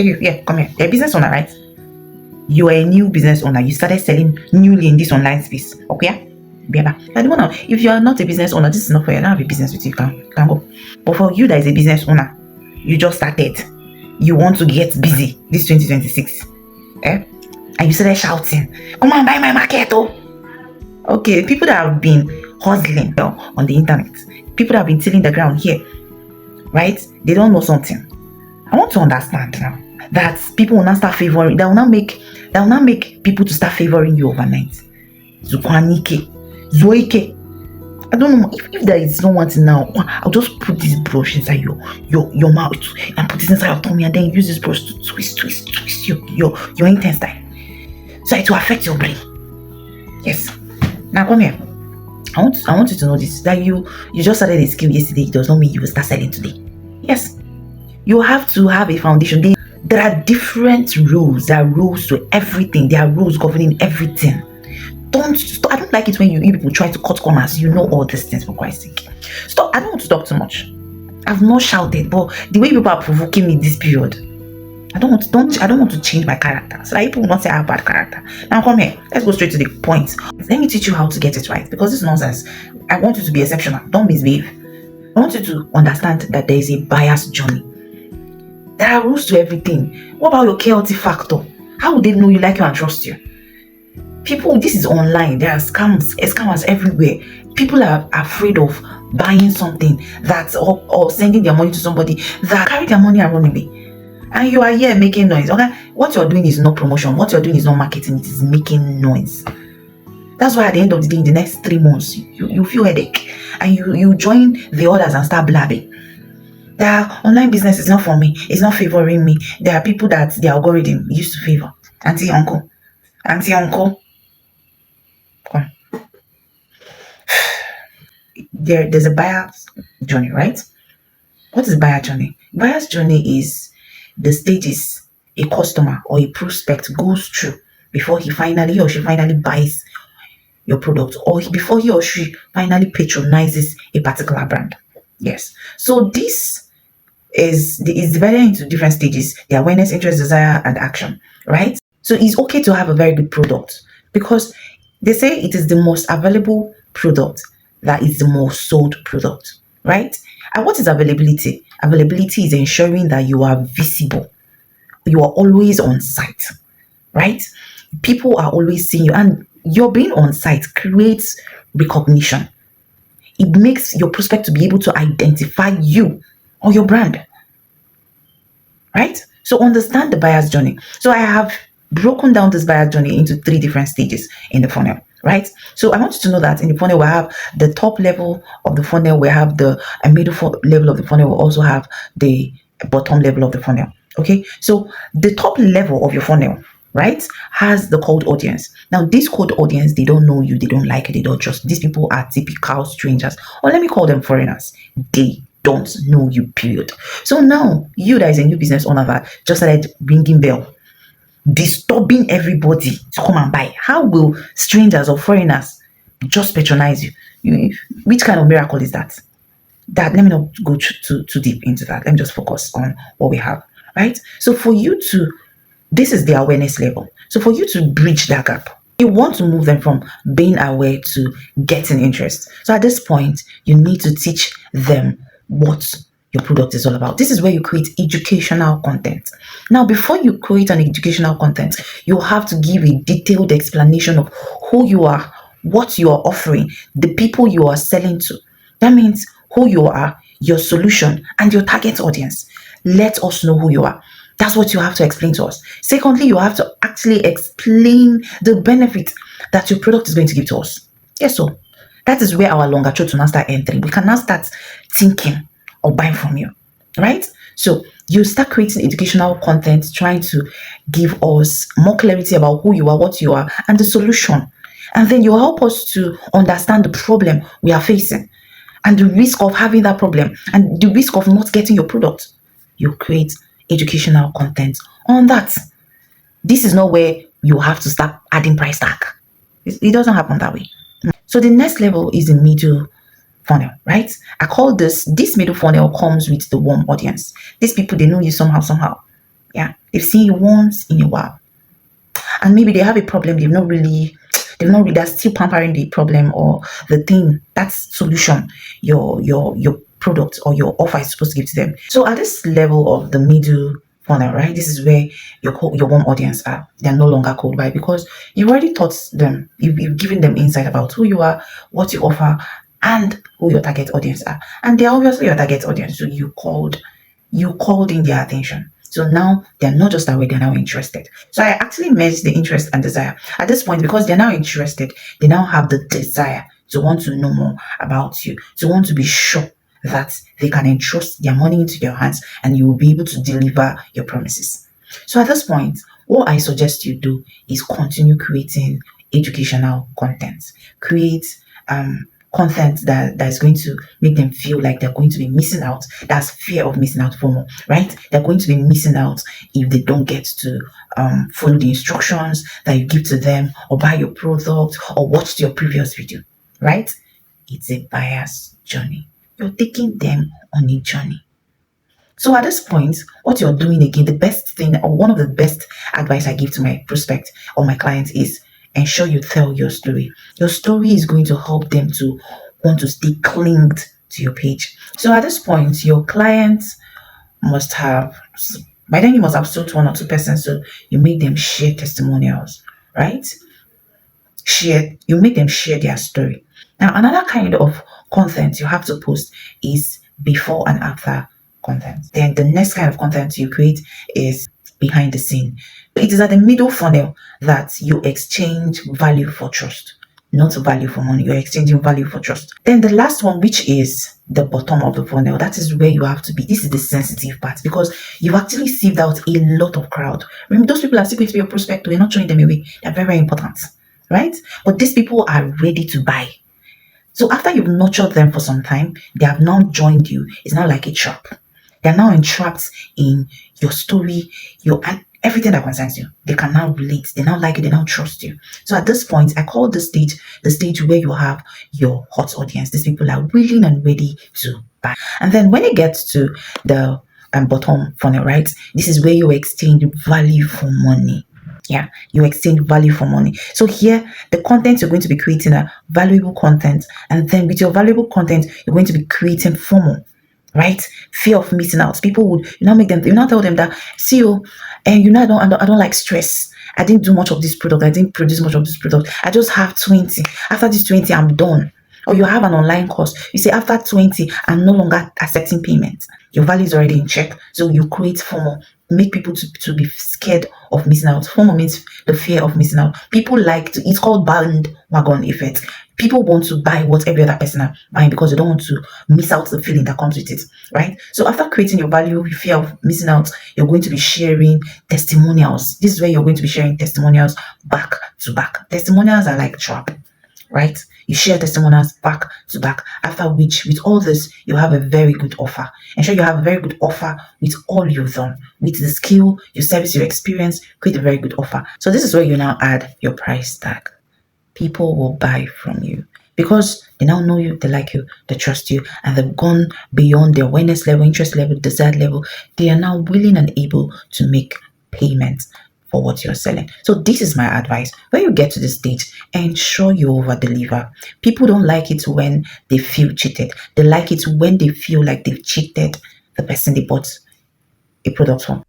Yeah, come here. You're a business owner, right? You are a new business owner. You started selling newly in this online space. Okay? Yeah. I don't know. If you are not a business owner, this is not for you. I don't have a business with you. You can go. But for you that is a business owner, you just started. You want to get busy this 2026. Eh? And you started shouting, come and buy my market, oh. Okay, people that have been hustling on the internet, people that have been tilling the ground here, right? They don't know something. I want to understand now that people will not start favoring, that will not make people to start favoring you overnight. Zukwanike, Zoike. I don't know if there is no one thing now. I'll just put this brush inside your mouth and put it inside your tummy, and then use this brush to twist your intestine, so it will affect your brain. Yes. Now come here. I want you to know this, that you just started a skill yesterday. It does not mean you will start selling today. Yes. You have to have a foundation. There are different rules. There are rules to everything. There are rules governing everything. I don't like it when you people try to cut corners. You know all these things, for Christ's sake. Stop. I don't want to talk too much. I've not shouted, but the way people are provoking me this period, I don't want to change my character, so that people will not say I have bad character. Now come here. Let's go straight to the point. Let me teach you how to get it right, because this nonsense. I want you to be exceptional. Don't misbehave. I want you to understand that there is a buyer's journey. There are rules to everything. What about your KLT factor? How would they know you, like you, and trust you? People, this is online. There are scammers everywhere. People are afraid of buying something or sending their money to somebody that carry their money and run away. And you are here making noise. Okay, what you're doing is not promotion. What you're doing is not marketing. It is making noise. That's why at the end of the day, in the next 3 months, you feel headache, and you join the others and start blabbing. Their online business is not for me. It's not favoring me. There are people that the algorithm used to favor. Auntie, uncle. Come. There's a buyer's journey, right? What is buyer journey? Buyer's journey is the stages a customer or a prospect goes through before he or she finally buys your product, or before he or she finally patronizes a particular brand. Yes. So this is divided into different stages: the awareness, interest, desire, and action, right? So it's okay to have a very good product, because they say it is the most available product that is the most sold product, right? And what is availability? Availability is ensuring that you are visible. You are always on site, right? People are always seeing you, and your being on site creates recognition. It makes your prospect to be able to identify you or your brand, right? So understand the buyer's journey. So I have broken down this buyer's journey into 3 different stages in the funnel, right? So I want you to know that in the funnel, we have the top level of the funnel, we have the middle level of the funnel, we also have the bottom level of the funnel. Okay, so the top level of your funnel, right, has the cold audience. Now, this cold audience, they don't know you, they don't like you, they don't trust. These people are typical strangers, or let me call them foreigners. They don't know you, period. So now, you that is a new business owner that just started ringing bell, disturbing everybody to come and buy. How will strangers or foreigners just patronize you? Which kind of miracle is that? Let me not go too deep into that. Let me just focus on what we have, right? So for you to, this is the awareness level. So for you to bridge that gap, you want to move them from being aware to getting interest. So at this point, you need to teach them what your product is all about. This is where you create educational content. Now, before you create an educational content, you have to give a detailed explanation of who you are, what you are offering, the people you are selling to. That means who you are, your solution, and your target audience. Let us know who you are. That's what you have to explain to us. Secondly, you have to actually explain the benefit that your product is going to give to us. Yes, so that is where our longer throat will now start entering. We can now start thinking or buying from you, right? So you start creating educational content, trying to give us more clarity about who you are, what you are, and the solution. And then you help us to understand the problem we are facing and the risk of having that problem and the risk of not getting your product. You create educational content on that. This is not where you have to start adding price tag. It doesn't happen that way. So the next level is the middle funnel, right? I call this middle funnel comes with the warm audience. These people, they know you somehow. Yeah, they've seen you once in a while, and maybe they have a problem. They're still pampering the problem or the thing. That's solution. Your product or your offer is supposed to give to them. So at this level of the middle funnel, right? This is where your warm audience are. They're no longer cold by because you've already taught them. You've given them insight about who you are, what you offer, and who your target audience are. And they're obviously your target audience. So you called in their attention. So now they're not just aware, they're now interested. So I actually merged the interest and desire. At this point, because they're now interested, they now have the desire to want to know more about you, to want to be sure that they can entrust their money into your hands and you will be able to deliver your promises. So at this point, what I suggest you do is continue creating educational content. Create content that is going to make them feel like they're going to be missing out. That's fear of missing out, FOMO, right? They're going to be missing out if they don't get to follow the instructions that you give to them, or buy your product, or watch your previous video, right? It's a buyer's journey. You're taking them on a journey. So at this point, what you're doing again, the best thing, or one of the best advice I give to my prospect or my clients is ensure you tell your story. Your story is going to help them to want to stay clinged to your page. So at this point, your clients must have, by then you must have sold one or two persons, so you make them share testimonials, right? You make them share their story. Now, another kind of content you have to post is before and after content. Then the next kind of content you create is behind the scene. It is at the middle funnel that you exchange value for trust, not value for money. You're exchanging value for trust. Then the last one, which is the bottom of the funnel, that is where you have to be. This is the sensitive part because you've actually sieved out a lot of crowd. Remember, those people are still going to be your prospect. We're not throwing them away. They're very, very important, right? But these people are ready to buy. So after you've nurtured them for some time, they have now joined you. It's now like a trap. They're now entrapped in your story, and everything that concerns you. They can now relate. They now like you. They now trust you. So at this point, I call the stage where you have your hot audience. These people are willing and ready to buy. And then when it gets to the bottom funnel, right? This is where you exchange value for money. Yeah, you exchange value for money. So here, the content you're going to be creating are valuable content, and then with your valuable content, you're going to be creating FOMO, right? Fear of missing out. People would you now tell them that, see you, and I don't like stress. I didn't do much of this product. I didn't produce much of this product. I just have 20. After this 20, I'm done. Or you have an online course. You say after 20, I'm no longer accepting payment. Your value is already in check. So you create FOMO. Make people to be scared of missing out. FOMO means the fear of missing out. People it's called bandwagon effect. People want to buy what every other person are buying because they don't want to miss out the feeling that comes with it, right? So after creating your value, your fear of missing out, you're going to be sharing testimonials. This is where you're going to be sharing testimonials back to back. Testimonials are like trap, right? You share testimonials back to back, after which, with all this, you have a very good offer. Ensure you have a very good offer with all you've done. With the skill, your service, your experience, create a very good offer. So this is where you now add your price tag. People will buy from you because they now know you, they like you, they trust you, and they've gone beyond their awareness level, interest level, desire level. They are now willing and able to make payments for what you're selling. So this is my advice. When you get to this stage, ensure you over deliver. People don't like it when they feel cheated. They like it when they feel like they've cheated the person they bought a product from.